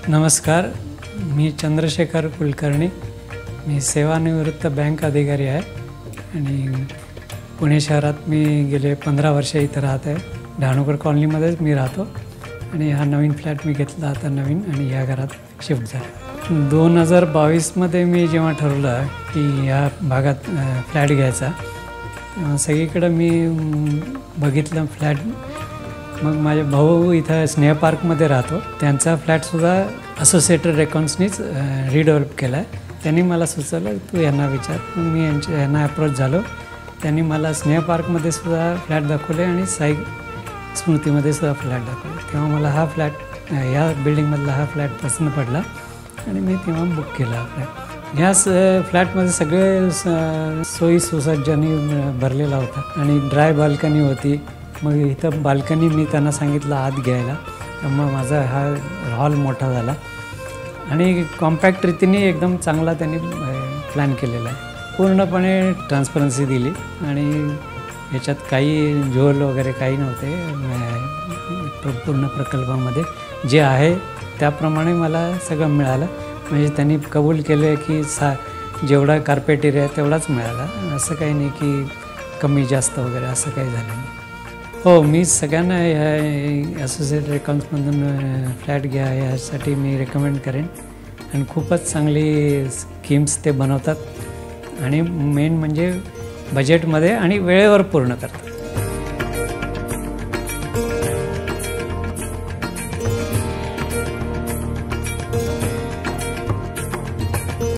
नमस्कार, मी चंद्रशेखर कुलकर्णी. मी सेवानिवृत्त बँक अधिकारी आहे आणि पुणे शहरात मी गेले 15 वर्ष इथं राहत आहे. डहाणूकर कॉलनीमध्येच मी राहतो आणि हा नवीन फ्लॅट मी घेतला आता नवीन आणि ह्या घरात शिफ्ट झाला. 2022मध्ये मी जेव्हा ठरवलं की ह्या भागात फ्लॅट घ्यायचा, सगळीकडं मी बघितलं फ्लॅट. मग माझे भाऊ इथं स्नेह पार्कमध्ये राहतो, त्यांचा फ्लॅटसुद्धा असोसिएटेड रेकॉन्सनीच रिडेव्हलप केला आहे. त्यांनी मला सुचवलं तू यांना विचार. मग मी यांना अप्रोच झालो. त्यांनी मला स्नेह पार्कमध्ये सुद्धा फ्लॅट दाखवले आणि साई स्मृतीमध्ये सुद्धा फ्लॅट दाखवले. तेव्हा मला हा फ्लॅट या बिल्डिंगमधला हा फ्लॅट पसंत पडला आणि मी तेव्हा बुक केला हा फ्लॅट. ह्या फ्लॅटमध्ये सगळे सोयी सुसज्जांनी भरलेला होता आणि ड्राय बाल्कनी होती. मग इथं बाल्कनी मी त्यांना सांगितलं आत घ्यायला, त्यामुळे माझा हा हॉल मोठा झाला आणि कॉम्पॅक्ट रीतीने एकदम चांगला त्यांनी प्लॅन केलेला आहे. पूर्णपणे ट्रान्सपरन्सी दिली आणि याच्यात काही झोल वगैरे काही नव्हते. पूर्ण प्रकल्पामध्ये जे आहे त्याप्रमाणे मला सगळं मिळालं. म्हणजे त्यांनी कबूल केलं की जेवढा कार्पेट एरिया तेवढाच मिळाला. असं काही नाही की कमी जास्त वगैरे असं काही झालं नाही. हो, मी सगळ्यांना ह्या असोसिएटेड रेकॉन्समधून फ्लॅट घ्या यासाठी मी रेकमेंड करेन आणि खूपच चांगली स्कीम्स ते बनवतात आणि मेन म्हणजे बजेटमध्ये आणि वेळेवर पूर्ण करतात.